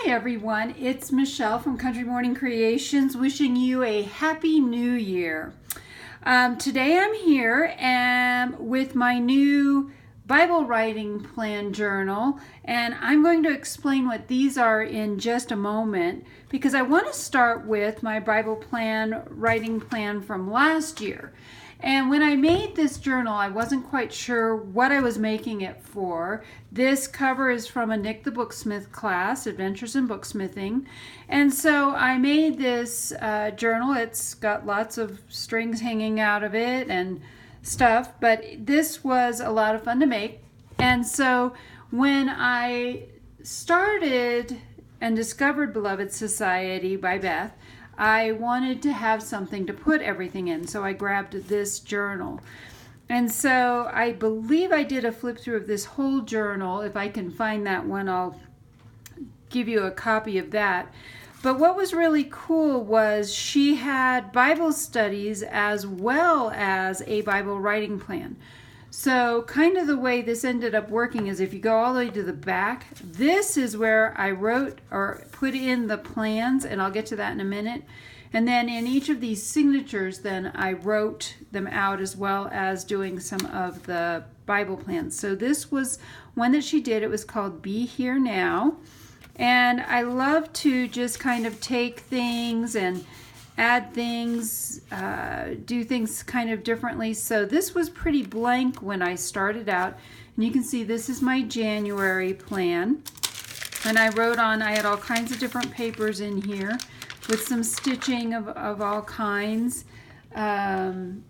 everyone, it's Michelle from Country Morning Creations wishing you a happy new year. Today I'm here with my new Bible writing plan journal, and I'm going to explain what these are in just a moment because I want to start with my Bible plan writing plan from last year. And when I made this journal, I wasn't quite sure what I was making it for. This cover is from a Nick the Booksmith class, Adventures in Booksmithing. And so I made this journal. It's got lots of strings hanging out of it and stuff, but this was a lot of fun to make. And so when I started and discovered Beloved Society by Beth, I wanted to have something to put everything in, so I grabbed this journal. And so I believe I did a flip through of this whole journal. If I can find that one, I'll give you a copy of that. But what was really cool was she had Bible studies as well as a Bible writing plan. So kind of the way this ended up working is if you go all the way to the back, this is where I wrote or put in the plans, and I'll get to that in a minute. And then in each of these signatures, then I wrote them out as well as doing some of the Bible plans. So this was one that she did. It was called Be Here Now. And I love to just kind of take things and add things, do things kind of differently. So this was pretty blank when I started out. And you can see this is my January plan. And I wrote on, I had all kinds of different papers in here with some stitching of all kinds. And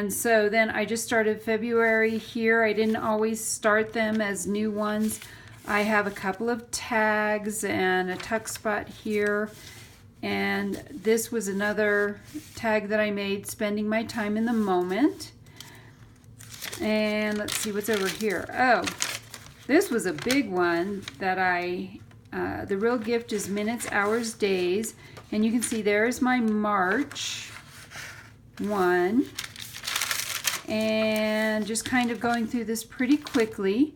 so then I just started February here. I didn't always start them as new ones. I have a couple of tags and a tuck spot here. And this was another tag that I made, spending my time in the moment. And let's see what's over here. Oh, this was a big one that the real gift is minutes, hours, days. And you can see there's my March one. And just kind of going through this pretty quickly.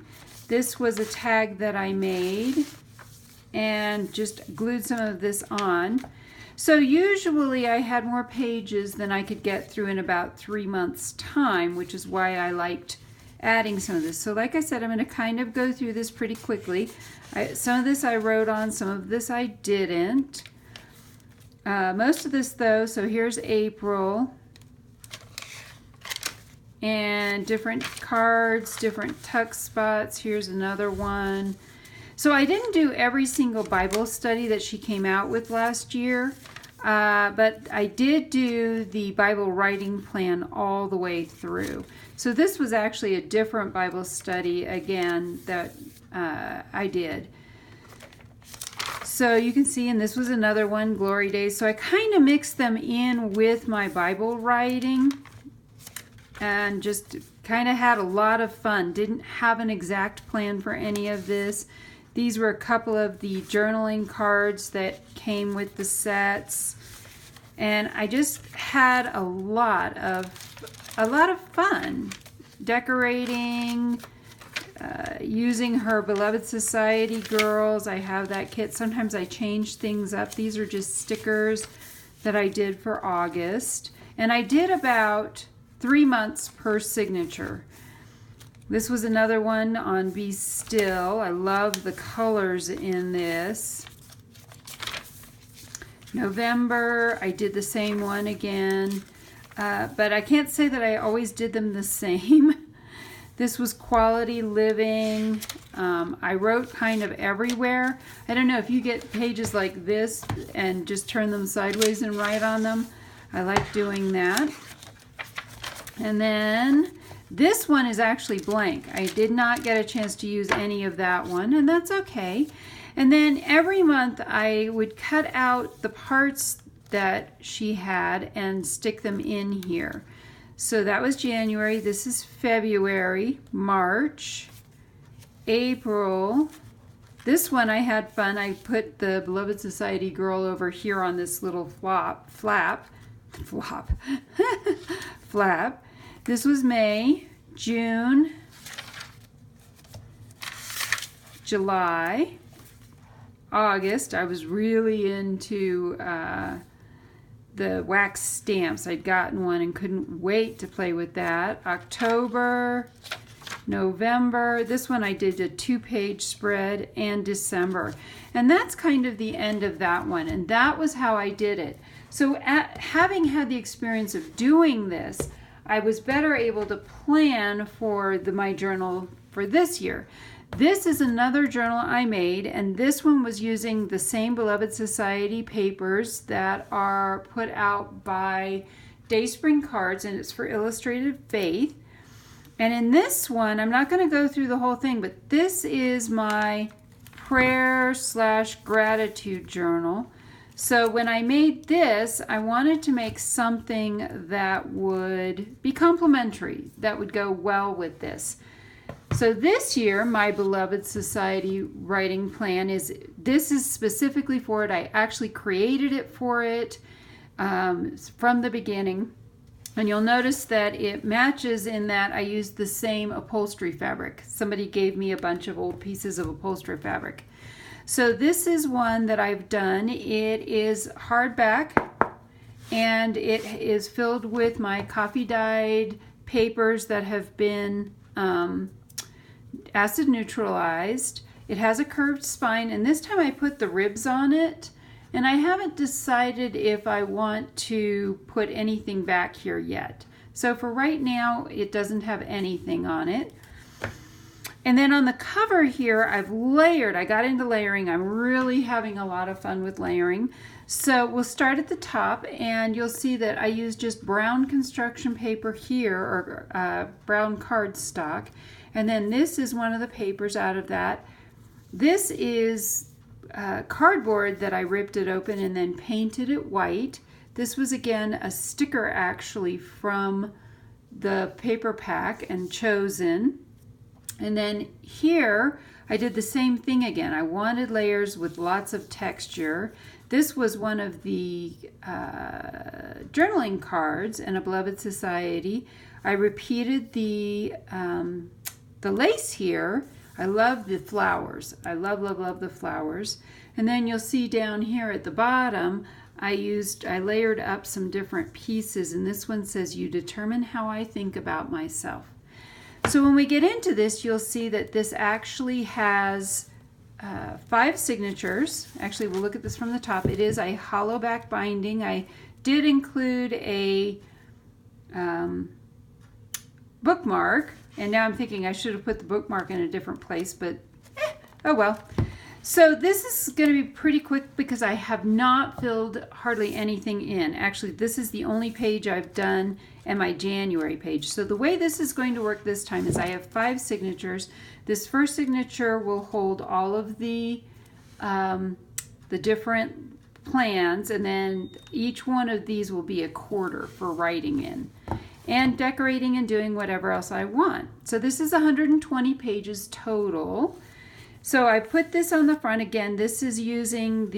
This was a tag that I made and just glued some of this on. So usually I had more pages than I could get through in about 3 months' time, which is why I liked adding some of this. So like I said, I'm going to kind of go through this pretty quickly. Some of this I wrote on, some of this I didn't. Most of this though, so here's April. And different cards, different tuck spots. Here's another one. So I didn't do every single Bible study that she came out with last year, but I did do the Bible writing plan all the way through. So this was actually a different Bible study again that I did. So you can see, and this was another one, Glory Days. So I kind of mixed them in with my Bible writing and just kind of had a lot of fun. Didn't have an exact plan for any of this. These were a couple of the journaling cards that came with the sets. And I just had a lot of fun decorating, using her Beloved Society girls. I have that kit. Sometimes I change things up. These are just stickers that I did for August. And I did about 3 months per signature. This was another one on Be Still. I love the colors in this. November, I did the same one again. But I can't say that I always did them the same. This was Quality Living. I wrote kind of everywhere. I don't know if you get pages like this and just turn them sideways and write on them. I like doing that. And then this one is actually blank. I did not get a chance to use any of that one, and that's okay. And then every month I would cut out the parts that she had and stick them in here. So that was January. This is February, March, April. This one I had fun. I put the Beloved Society girl over here on this little flap. This was May, June, July, August, I was really into the wax stamps. I'd gotten one and couldn't wait to play with that. October, November, this one I did a 2-page spread, and December. And that's kind of the end of that one. And that was how I did it. So having had the experience of doing this, I was better able to plan for my journal for this year. This is another journal I made, and this one was using the same Beloved Society papers that are put out by Dayspring Cards, and it's for Illustrated Faith. And in this one, I'm not going to go through the whole thing, but this is my prayer/gratitude journal. So when I made this, I wanted to make something that would be complementary, that would go well with this. So this year, my Beloved Society writing plan this is specifically for it. I actually created it for it from the beginning. And you'll notice that it matches in that I used the same upholstery fabric. Somebody gave me a bunch of old pieces of upholstery fabric. So this is one that I've done. It is hardback, and it is filled with my coffee dyed papers that have been acid neutralized. It has a curved spine, and this time I put the ribs on it, and I haven't decided if I want to put anything back here yet. So for right now, it doesn't have anything on it. And then on the cover here, I've layered. I got into layering. I'm really having a lot of fun with layering. So we'll start at the top, and you'll see that I used just brown construction paper here, or brown cardstock. And then this is one of the papers out of that. This is cardboard that I ripped it open and then painted it white. This was, again, a sticker actually from the paper pack and chosen. And then here, I did the same thing again. I wanted layers with lots of texture. This was one of the journaling cards in a Beloved Society. I repeated the lace here. I love the flowers. I love, love, love the flowers. And then you'll see down here at the bottom, I layered up some different pieces, and this one says, "You determine how I think about myself." So when we get into this, you'll see that this actually has 5 signatures. Actually, we'll look at this from the top. It is a hollow back binding. I did include a bookmark, and now I'm thinking I should have put the bookmark in a different place, but oh well. So this is going to be pretty quick because I have not filled hardly anything in. Actually, this is the only page I've done and my January page. So the way this is going to work this time is I have 5 signatures. This first signature will hold all of the different plans, and then each one of these will be a quarter for writing in and decorating and doing whatever else I want. So this is 120 pages total. So I put this on the front. Again, this is using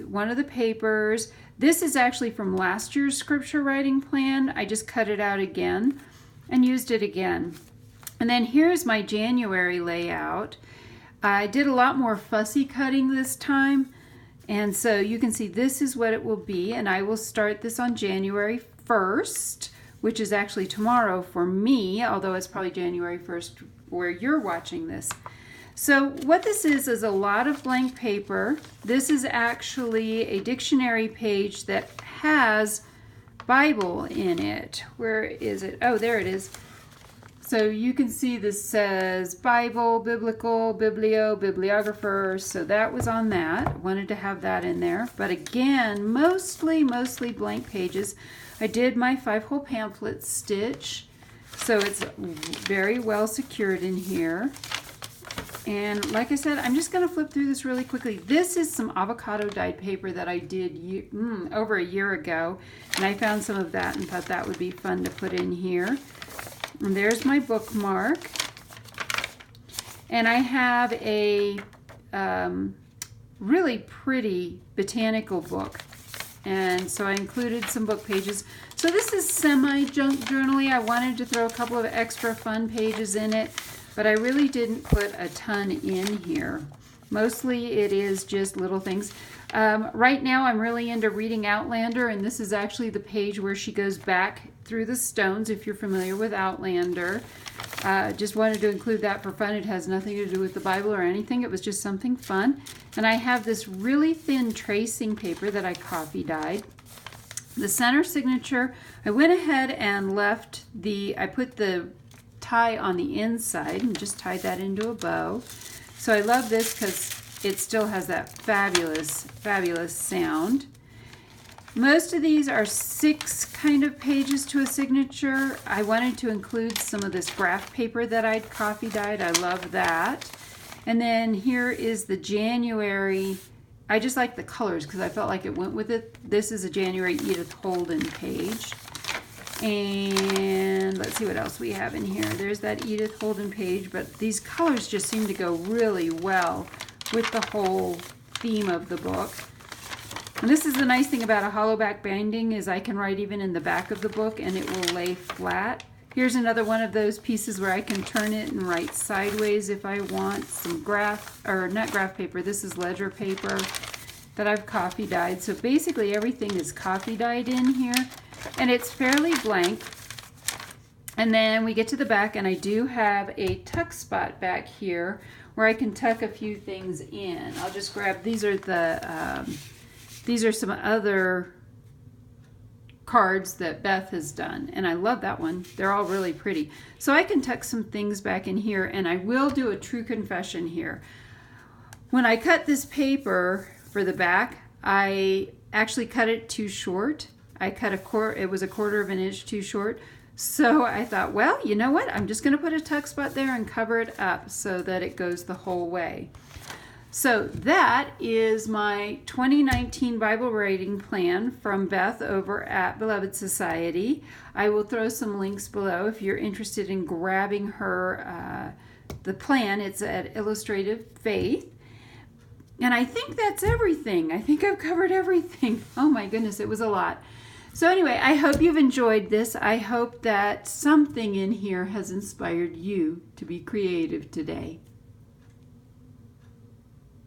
one of the papers. This is actually from last year's scripture writing plan. I just cut it out again and used it again. And then here's my January layout. I did a lot more fussy cutting this time. And so you can see this is what it will be. And I will start this on January 1st, which is actually tomorrow for me, although it's probably January 1st where you're watching this. So what this is a lot of blank paper. This is actually a dictionary page that has Bible in it. Where is it? Oh, there it is. So you can see this says Bible, biblical, biblio, bibliographer. So that was on that. I wanted to have that in there. But again, mostly blank pages. I did my 5-hole pamphlet stitch. So it's very well secured in here. And like I said, I'm just going to flip through this really quickly. This is some avocado dyed paper that I did over a year ago. And I found some of that and thought that would be fun to put in here. And there's my bookmark. And I have a really pretty botanical book. And so I included some book pages. So this is semi-junk journaling. I wanted to throw a couple of extra fun pages in it, but I really didn't put a ton in here. Mostly it is just little things. Right now I'm really into reading Outlander, and this is actually the page where she goes back through the stones, if you're familiar with Outlander. Just wanted to include that for fun. It has nothing to do with the Bible or anything. It was just something fun. And I have this really thin tracing paper that I coffee dyed. The center signature, I went ahead and left I put the tie on the inside and just tied that into a bow. So I love this because it still has that fabulous, fabulous sound. Most of these are 6 kind of pages to a signature. I wanted to include some of this graph paper that I'd coffee dyed. I love that. And then here is the January. I just like the colors because I felt like it went with it. This is a January Edith Holden page. And let's see what else we have in here. There's that Edith Holden page, but these colors just seem to go really well with the whole theme of the book. And this is the nice thing about a hollow back binding, is I can write even in the back of the book and it will lay flat. Here's another one of those pieces where I can turn it and write sideways if I want. Some not graph paper, this is ledger paper that I've coffee dyed. So basically everything is coffee dyed in here, and it's fairly blank. And then we get to the back, and I do have a tuck spot back here where I can tuck a few things in. I'll just grab, these are some other cards that Beth has done, and I love that one. They're all really pretty. So I can tuck some things back in here, and I will do a true confession here. When I cut this paper for the back, I actually cut it too short. I cut it was a 1/4 of an inch too short. So I thought, well, you know what? I'm just going to put a tuck spot there and cover it up so that it goes the whole way. So that is my 2019 Bible writing plan from Beth over at Beloved Society. I will throw some links below if you're interested in grabbing her the plan. It's at Illustrative Faith. And I think that's everything. I think I've covered everything. Oh my goodness, it was a lot. So anyway, I hope you've enjoyed this. I hope that something in here has inspired you to be creative today.